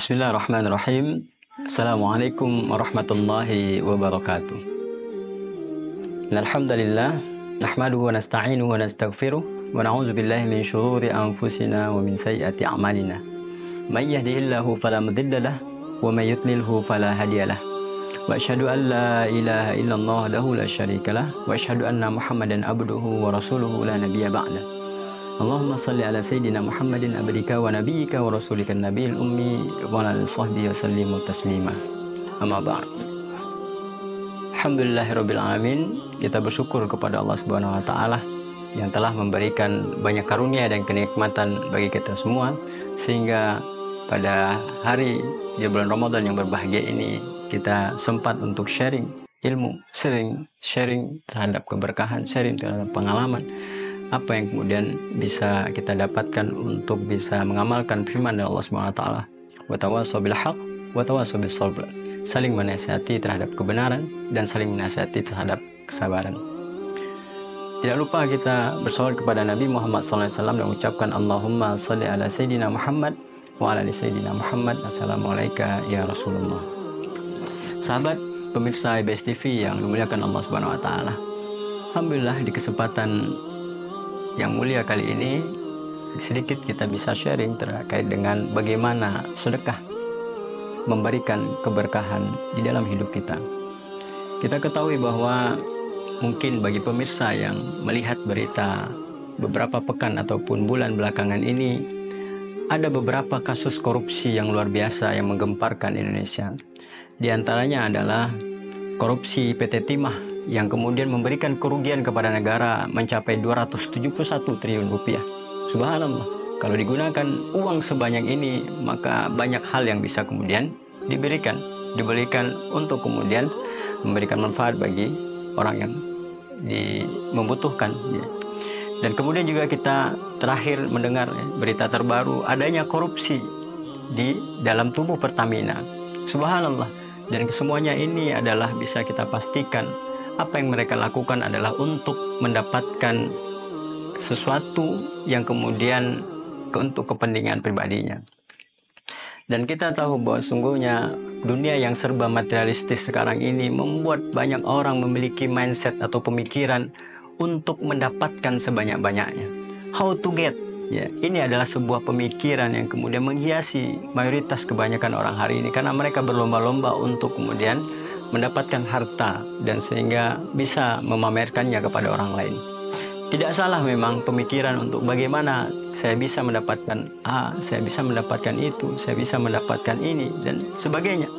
Bismillahirrahmanirrahim. Assalamualaikum warahmatullahi wabarakatuh. Alhamdulillah, nahmaduhu wa nasta'inuhu wa nastaghfiruh wa na'udzu billahi min syururi anfusina wa min sayyiati a'malina. May yahdihillahu fala mudilla lahu wa may yudlilhu fala hadiya lahu. Wa asyhadu an la ilaha illallah wahdahu la syarika lahu wa asyhadu anna Muhammadan abduhu wa rasuluhu la nabiyya ba'da. Allahumma salli ala sayyidina Muhammadin abdika wa nabiyyika wa rasulika nabiyil ummi wa ala sahbihi wa sallimu taslima. Amma ba'd. Alhamdulillahirabbil alamin. Kita bersyukur kepada Allah Subhanahu wa taala yang telah memberikan banyak karunia dan kenikmatan bagi kita semua, sehingga pada hari di bulan Ramadan yang berbahagia ini kita sempat untuk sharing ilmu, sharing terhadap keberkahan, sharing terhadap pengalaman apa yang kemudian bisa kita dapatkan untuk bisa mengamalkan firman Allah Subhanahu wa taala. Wa tawassaw bil haqq wa tawassaw bis sabr. Saling menasihati terhadap kebenaran dan saling menasihati terhadap kesabaran. Tidak lupa kita bersolawat kepada Nabi Muhammad SAW dan mengucapkan Allahumma salli ala sayyidina Muhammad wa ala ali sayyidina Muhammad. Assalamualaikum ya Rasulullah. Sahabat pemirsa IBS TV yang dimuliakan Allah Subhanahu wa taala. Alhamdulillah di kesempatan yang mulia kali ini sedikit kita bisa sharing terkait dengan bagaimana sedekah memberikan keberkahan di dalam hidup kita. Kita ketahui bahwa mungkin bagi pemirsa yang melihat berita beberapa pekan ataupun bulan belakangan ini, ada beberapa kasus korupsi yang luar biasa yang menggemparkan Indonesia. Di antaranya adalah korupsi PT Timah yang kemudian memberikan kerugian kepada negara mencapai 271 triliun rupiah. Subhanallah, kalau digunakan uang sebanyak ini, maka banyak hal yang bisa kemudian diberikan untuk kemudian memberikan manfaat bagi orang yang membutuhkan. Dan kemudian juga kita terakhir mendengar berita terbaru adanya korupsi di dalam tubuh Pertamina. Subhanallah, dan kesemuanya ini adalah bisa kita pastikan apa yang mereka lakukan adalah untuk mendapatkan sesuatu yang kemudian untuk kepentingan pribadinya. Dan kita tahu bahwa sungguhnya dunia yang serba materialistis sekarang ini membuat banyak orang memiliki mindset atau pemikiran untuk mendapatkan sebanyak-banyaknya. How to get. Ya, ini adalah sebuah pemikiran yang kemudian menghiasi mayoritas kebanyakan orang hari ini, karena mereka berlomba-lomba untuk kemudian mendapatkan harta dan sehingga bisa memamerkannya kepada orang lain. Tidak salah memang pemikiran untuk bagaimana saya bisa mendapatkan A, saya bisa mendapatkan itu, saya bisa mendapatkan ini dan sebagainya.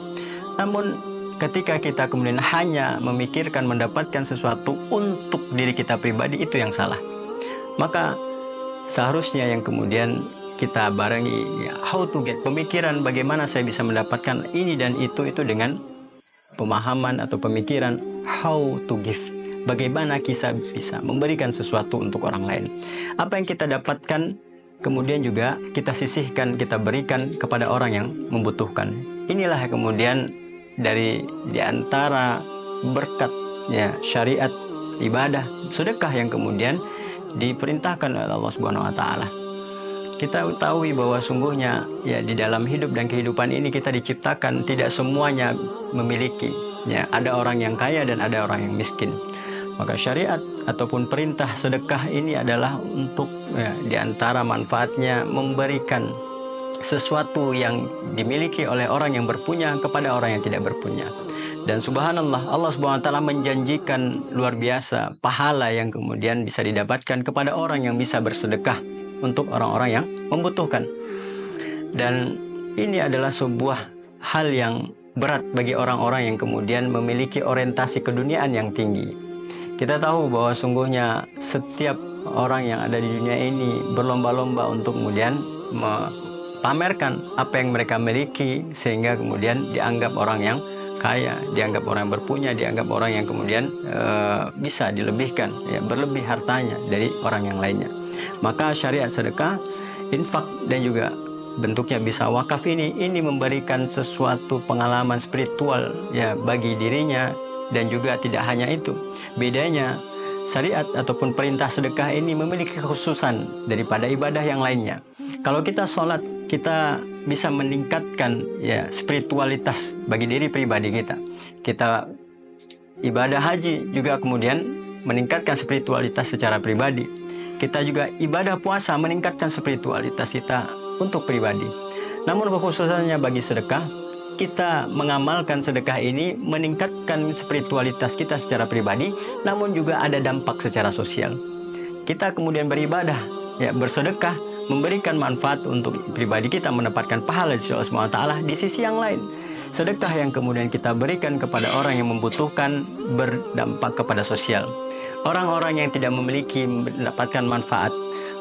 Namun ketika kita kemudian hanya memikirkan mendapatkan sesuatu untuk diri kita pribadi, itu yang salah. Maka seharusnya yang kemudian kita barengi how to get, pemikiran bagaimana saya bisa mendapatkan ini dan itu dengan pemahaman atau pemikiran how to give, bagaimana kita bisa memberikan sesuatu untuk orang lain. Apa yang kita dapatkan kemudian juga kita sisihkan, kita berikan kepada orang yang membutuhkan. Inilah kemudian dari diantara berkat syariat ibadah sedekah yang kemudian diperintahkan oleh Allah Subhanahu wa taala. Kita ketahui bahwa sungguhnya di dalam hidup dan kehidupan ini kita diciptakan tidak semuanya memiliki. Ada orang yang kaya dan ada orang yang miskin. Maka syariat ataupun perintah sedekah ini adalah untuk di antara manfaatnya memberikan sesuatu yang dimiliki oleh orang yang berpunya kepada orang yang tidak berpunya. Dan subhanallah, Allah Subhanahu wa taala menjanjikan luar biasa pahala yang kemudian bisa didapatkan kepada orang yang bisa bersedekah untuk orang-orang yang membutuhkan. Dan ini adalah sebuah hal yang berat bagi orang-orang yang kemudian memiliki orientasi keduniaan yang tinggi. Kita tahu bahwa sungguhnya setiap orang yang ada di dunia ini berlomba-lomba untuk kemudian pamerkan apa yang mereka miliki, sehingga kemudian dianggap orang yang kaya, dianggap orang yang berpunya, dianggap orang yang kemudian bisa dilebihkan, berlebih hartanya dari orang yang lainnya. Maka syariat sedekah, infak dan juga bentuknya bisa wakaf ini memberikan sesuatu pengalaman spiritual bagi dirinya. Dan juga tidak hanya itu, bedanya syariat ataupun perintah sedekah ini memiliki kekhususan daripada ibadah yang lainnya. Kalau kita sholat kita bisa meningkatkan ya spiritualitas bagi diri pribadi kita. Kita ibadah haji juga kemudian meningkatkan spiritualitas secara pribadi. Kita juga ibadah puasa meningkatkan spiritualitas kita untuk pribadi. Namun kekhususannya bagi sedekah, kita mengamalkan sedekah ini meningkatkan spiritualitas kita secara pribadi, namun juga ada dampak secara sosial. Kita kemudian beribadah, ya bersedekah, memberikan manfaat untuk pribadi kita, mendapatkan pahala di sisi Allah SWT. Di sisi yang lain, sedekah yang kemudian kita berikan kepada orang yang membutuhkan berdampak kepada sosial. Orang-orang yang tidak memiliki mendapatkan manfaat,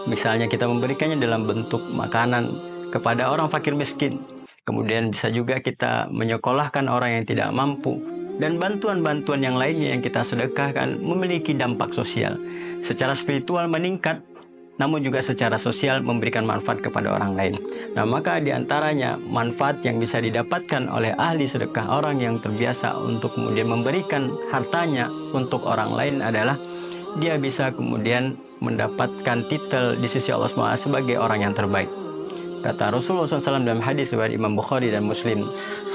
misalnya kita memberikannya dalam bentuk makanan kepada orang fakir miskin. Kemudian bisa juga kita menyekolahkan orang yang tidak mampu. Dan bantuan-bantuan yang lainnya yang kita sedekahkan memiliki dampak sosial. Secara spiritual meningkat, namun juga secara sosial memberikan manfaat kepada orang lain. Nah, maka diantaranya manfaat yang bisa didapatkan oleh ahli sedekah, orang yang terbiasa untuk kemudian memberikan hartanya untuk orang lain adalah dia bisa kemudian mendapatkan titel di sisi Allah SWT sebagai orang yang terbaik. Kata Rasulullah SAW dalam hadis riwayat Imam Bukhari dan Muslim,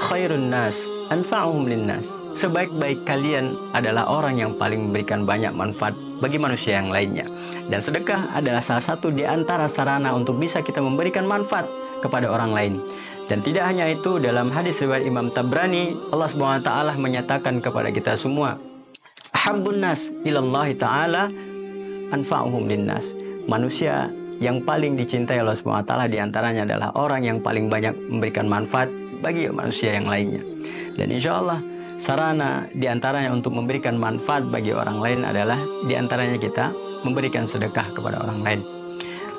khairun nas anfa'uhum linnas. Sebaik-baik kalian adalah orang yang paling memberikan banyak manfaat bagi manusia yang lainnya. Dan sedekah adalah salah satu di antara sarana untuk bisa kita memberikan manfaat kepada orang lain. Dan tidak hanya itu, dalam hadis riwayat Imam Tabrani, Allah SWT menyatakan kepada kita semua, ahabbun nas ilallahi ta'ala anfa'uhum linnas. Manusia yang paling dicintai Allah SWT diantaranya adalah orang yang paling banyak memberikan manfaat bagi manusia yang lainnya. Dan insya Allah sarana diantaranya untuk memberikan manfaat bagi orang lain adalah diantaranya kita memberikan sedekah kepada orang lain.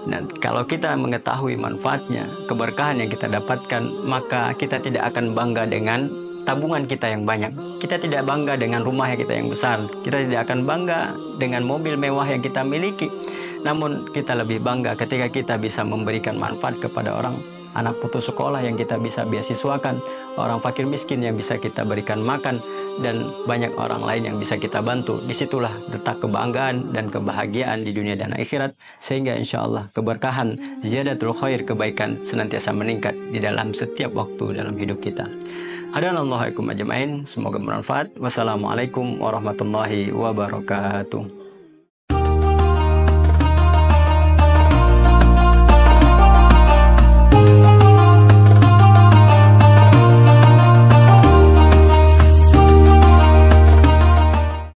Dan kalau kita mengetahui manfaatnya, keberkahan yang kita dapatkan, maka kita tidak akan bangga dengan tabungan kita yang banyak. Kita tidak bangga dengan rumah yang kita yang besar. Kita tidak akan bangga dengan mobil mewah yang kita miliki. Namun kita lebih bangga ketika kita bisa memberikan manfaat kepada orang, anak putus sekolah yang kita bisa beasiswakan, orang fakir miskin yang bisa kita berikan makan, dan banyak orang lain yang bisa kita bantu. Disitulah letak kebanggaan dan kebahagiaan di dunia dan akhirat, sehingga insya Allah keberkahan, ziyadatul khair, kebaikan senantiasa meningkat di dalam setiap waktu dalam hidup kita. Hadanallahu ajmain. Semoga bermanfaat. Wassalamualaikum warahmatullahi wabarakatuh.